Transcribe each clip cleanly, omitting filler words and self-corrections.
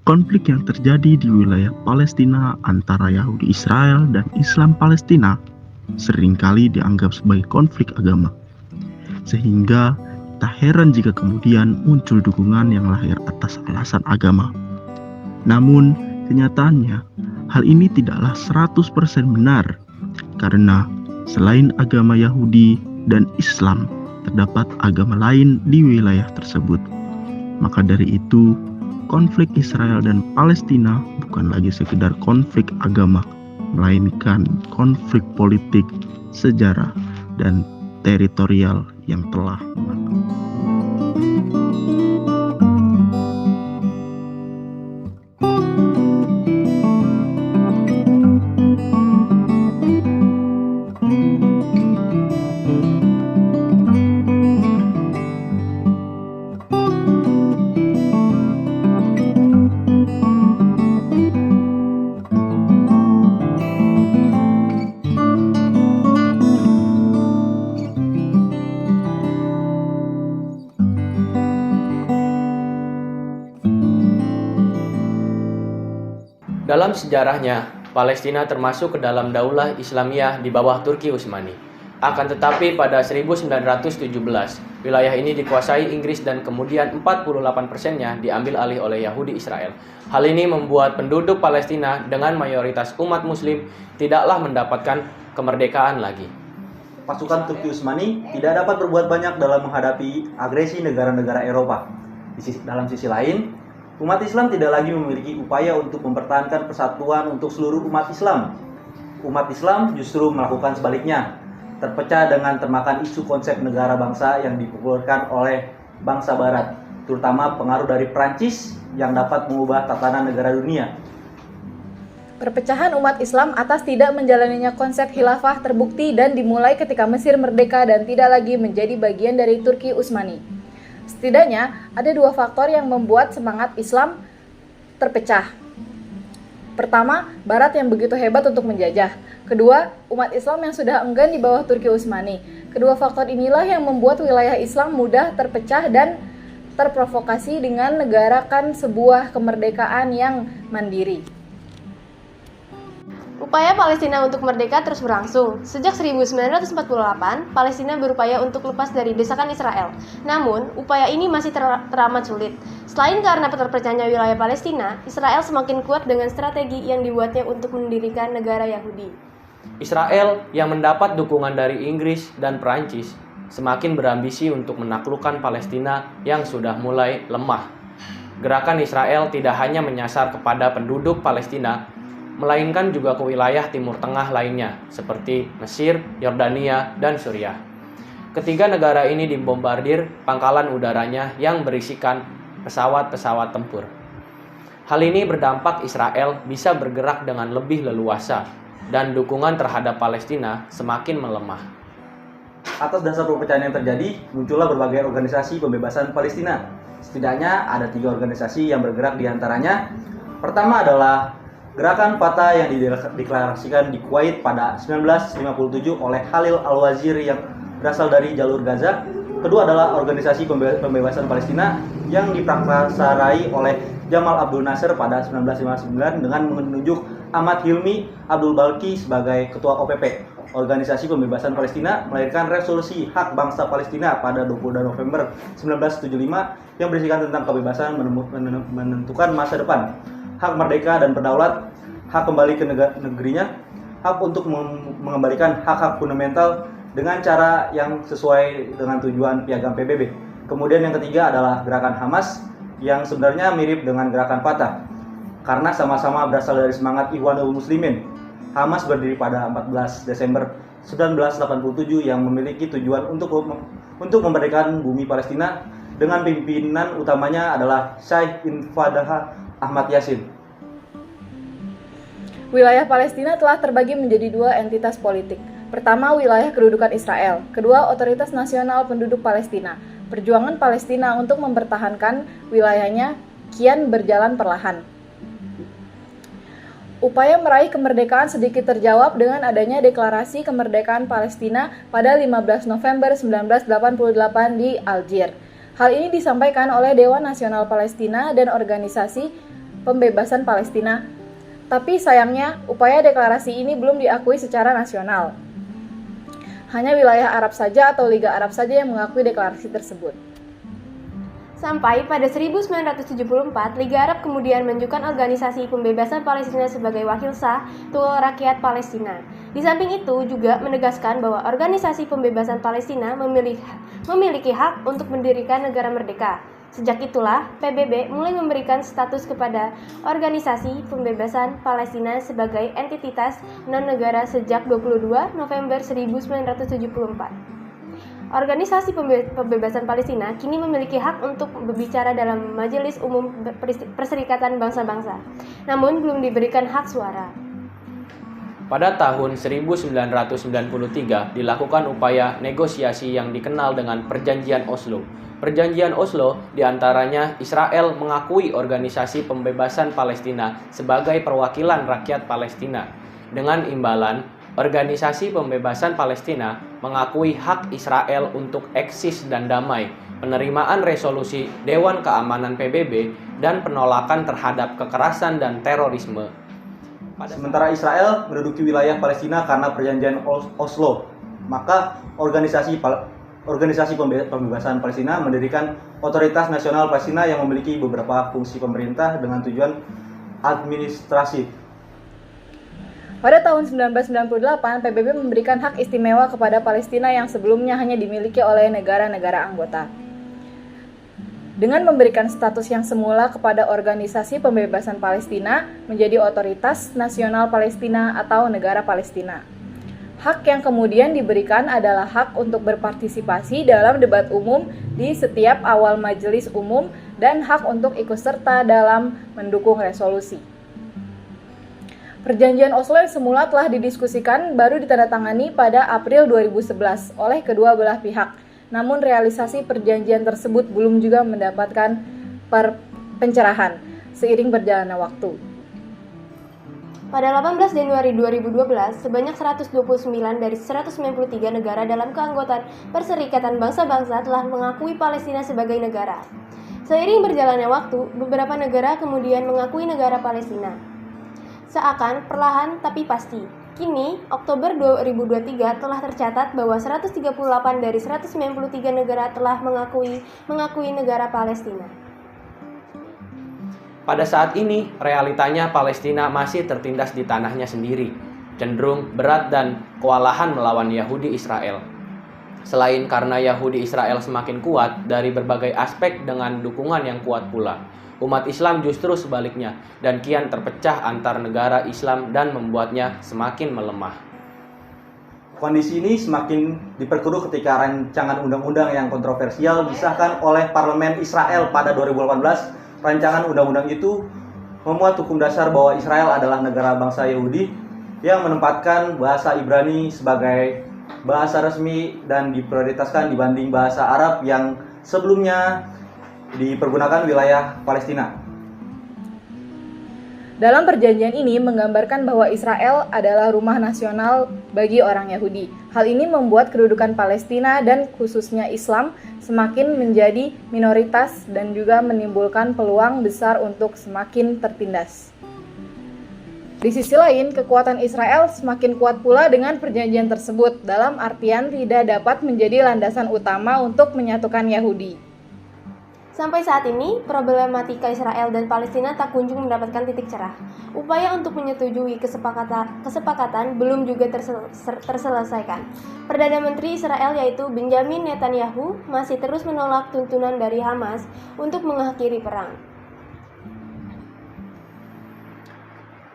Konflik yang terjadi di wilayah Palestina antara Yahudi Israel dan Islam Palestina seringkali dianggap sebagai konflik agama, sehingga tak heran jika kemudian muncul dukungan yang lahir atas alasan agama. Namun, kenyataannya, hal ini tidaklah 100% benar, karena selain agama Yahudi dan Islam, terdapat agama lain di wilayah tersebut. Maka dari itu, konflik Israel dan Palestina bukan lagi sekedar konflik agama, melainkan konflik politik, sejarah, dan teritorial yang telah mengakar. Dalam sejarahnya, Palestina termasuk ke dalam Daulah Islamiyah di bawah Turki Utsmani. Akan tetapi pada 1917, wilayah ini dikuasai Inggris dan kemudian 48%-nya diambil alih oleh Yahudi Israel. Hal ini membuat penduduk Palestina dengan mayoritas umat muslim tidaklah mendapatkan kemerdekaan lagi. Pasukan Turki Utsmani tidak dapat berbuat banyak dalam menghadapi agresi negara-negara Eropa. Dalam sisi lain, umat Islam tidak lagi memiliki upaya untuk mempertahankan persatuan untuk seluruh umat Islam. Umat Islam justru melakukan sebaliknya, terpecah dengan termakan isu konsep negara bangsa yang dipopulerkan oleh bangsa Barat, terutama pengaruh dari Prancis yang dapat mengubah tatanan negara dunia. Perpecahan umat Islam atas tidak menjalaninya konsep khilafah terbukti dan dimulai ketika Mesir merdeka dan tidak lagi menjadi bagian dari Turki Utsmani. Setidaknya ada dua faktor yang membuat semangat Islam terpecah. Pertama, Barat yang begitu hebat untuk menjajah. Kedua, umat Islam yang sudah enggan di bawah Turki Utsmani. Kedua faktor inilah yang membuat wilayah Islam mudah terpecah dan terprovokasi dengan negarakan sebuah kemerdekaan yang mandiri. Upaya Palestina untuk merdeka terus berlangsung. Sejak 1948, Palestina berupaya untuk lepas dari desakan Israel. Namun, upaya ini masih teramat sulit. Selain karena terpecahnya wilayah Palestina, Israel semakin kuat dengan strategi yang dibuatnya untuk mendirikan negara Yahudi. Israel yang mendapat dukungan dari Inggris dan Prancis semakin berambisi untuk menaklukkan Palestina yang sudah mulai lemah. Gerakan Israel tidak hanya menyasar kepada penduduk Palestina, melainkan juga ke wilayah Timur Tengah lainnya, seperti Mesir, Yordania, dan Suriah. Ketiga negara ini dibombardir pangkalan udaranya yang berisikan pesawat-pesawat tempur. Hal ini berdampak Israel bisa bergerak dengan lebih leluasa, dan dukungan terhadap Palestina semakin melemah. Atas dasar perpecahan yang terjadi, muncullah berbagai organisasi pembebasan Palestina. Setidaknya ada 3 organisasi yang bergerak di antaranya. Pertama adalah Gerakan Fatah yang dideklarasikan di Kuwait pada 1957 oleh Khalil Al-Wazir yang berasal dari jalur Gaza. Kedua adalah Organisasi Pembebasan Palestina yang diprakarsai oleh Jamal Abdul Nasser pada 1959 dengan menunjuk Ahmad Hilmi Abdul Balki sebagai Ketua OPP. Organisasi Pembebasan Palestina melahirkan Resolusi Hak Bangsa Palestina pada 22 November 1975 yang berisikan tentang kebebasan menentukan masa depan, hak merdeka dan berdaulat, hak kembali ke negerinya, hak untuk mengembalikan hak-hak fundamental dengan cara yang sesuai dengan tujuan Piagam PBB. Kemudian yang ketiga adalah gerakan Hamas yang sebenarnya mirip dengan gerakan Fatah karena sama-sama berasal dari semangat Ikhwanul Muslimin. Hamas berdiri pada 14 Desember 1987 yang memiliki tujuan untuk memerdekakan bumi Palestina dengan pimpinan utamanya adalah Syekh Infadah Ahmad Yasin. Wilayah Palestina telah terbagi menjadi 2 entitas politik. Pertama, wilayah kedudukan Israel. Kedua, Otoritas Nasional Penduduk Palestina. Perjuangan Palestina untuk mempertahankan wilayahnya kian berjalan perlahan. Upaya meraih kemerdekaan sedikit terjawab dengan adanya Deklarasi Kemerdekaan Palestina pada 15 November 1988 di Algier. Hal ini disampaikan oleh Dewan Nasional Palestina dan organisasi pembebasan Palestina. Tapi sayangnya, upaya deklarasi ini belum diakui secara nasional. Hanya wilayah Arab saja atau Liga Arab saja yang mengakui deklarasi tersebut. Sampai pada 1974, Liga Arab kemudian menunjukkan organisasi pembebasan Palestina sebagai wakil sah untuk rakyat Palestina. Di samping itu juga menegaskan bahwa organisasi pembebasan Palestina memiliki hak untuk mendirikan negara merdeka. Sejak itulah, PBB mulai memberikan status kepada organisasi pembebasan Palestina sebagai entitas non-negara sejak 22 November 1974. Organisasi pembebasan Palestina kini memiliki hak untuk berbicara dalam Majelis Umum Perserikatan Bangsa-Bangsa, namun belum diberikan hak suara. Pada tahun 1993 dilakukan upaya negosiasi yang dikenal dengan Perjanjian Oslo. Perjanjian Oslo diantaranya Israel mengakui organisasi pembebasan Palestina sebagai perwakilan rakyat Palestina. Dengan imbalan, organisasi pembebasan Palestina mengakui hak Israel untuk eksis dan damai, penerimaan resolusi Dewan Keamanan PBB, dan penolakan terhadap kekerasan dan terorisme. Sementara Israel menduduki wilayah Palestina karena perjanjian Oslo, maka organisasi pembebasan Palestina mendirikan Otoritas Nasional Palestina yang memiliki beberapa fungsi pemerintah dengan tujuan administratif. Pada tahun 1998, PBB memberikan hak istimewa kepada Palestina yang sebelumnya hanya dimiliki oleh negara-negara anggota. Dengan memberikan status yang semula kepada Organisasi Pembebasan Palestina menjadi Otoritas Nasional Palestina atau Negara Palestina. Hak yang kemudian diberikan adalah hak untuk berpartisipasi dalam debat umum di setiap awal majelis umum dan hak untuk ikut serta dalam mendukung resolusi. Perjanjian Oslo yang semula telah didiskusikan baru ditandatangani pada April 2011 oleh kedua belah pihak. Namun realisasi perjanjian tersebut belum juga mendapatkan pencerahan seiring berjalannya waktu. Pada 18 Januari 2012, sebanyak 129 dari 193 negara dalam keanggotaan Perserikatan Bangsa-Bangsa telah mengakui Palestina sebagai negara. Seiring berjalannya waktu, beberapa negara kemudian mengakui negara Palestina. Seakan perlahan tapi pasti. Kini, Oktober 2023 telah tercatat bahwa 138 dari 193 negara telah mengakui negara Palestina. Pada saat ini, realitanya Palestina masih tertindas di tanahnya sendiri, cenderung berat dan kewalahan melawan Yahudi Israel. Selain karena Yahudi Israel semakin kuat dari berbagai aspek dengan dukungan yang kuat pula, umat Islam justru sebaliknya dan kian terpecah antar negara Islam dan membuatnya semakin melemah. Kondisi ini semakin diperkeruh ketika rancangan undang-undang yang kontroversial disahkan oleh Parlemen Israel pada 2018. Rancangan undang-undang itu memuat hukum dasar bahwa Israel adalah negara bangsa Yahudi yang menempatkan bahasa Ibrani sebagai bahasa resmi dan diprioritaskan dibanding bahasa Arab yang sebelumnya dipergunakan wilayah Palestina. Dalam perjanjian ini menggambarkan bahwa Israel adalah rumah nasional bagi orang Yahudi. Hal ini membuat kedudukan Palestina dan khususnya Islam semakin menjadi minoritas dan juga menimbulkan peluang besar untuk semakin tertindas. Di sisi lain, kekuatan Israel semakin kuat pula dengan perjanjian tersebut, dalam artian tidak dapat menjadi landasan utama untuk menyatukan Yahudi. Sampai saat ini, problematika Israel dan Palestina tak kunjung mendapatkan titik cerah. Upaya untuk menyetujui kesepakatan belum juga terselesaikan. Perdana Menteri Israel yaitu Benjamin Netanyahu masih terus menolak tuntunan dari Hamas untuk mengakhiri perang.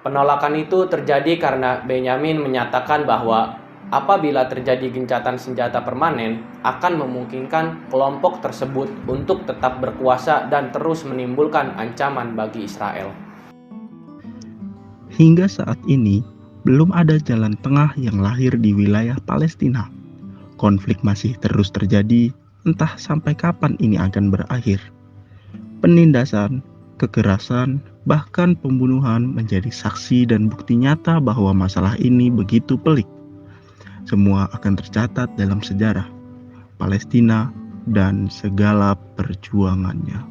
Penolakan itu terjadi karena Benjamin menyatakan bahwa apabila terjadi gencatan senjata permanen, akan memungkinkan kelompok tersebut untuk tetap berkuasa dan terus menimbulkan ancaman bagi Israel. Hingga saat ini, belum ada jalan tengah yang lahir di wilayah Palestina. Konflik masih terus terjadi, entah sampai kapan ini akan berakhir. Penindasan, kekerasan, bahkan pembunuhan menjadi saksi dan bukti nyata bahwa masalah ini begitu pelik. Semua akan tercatat dalam sejarah Palestina dan segala perjuangannya.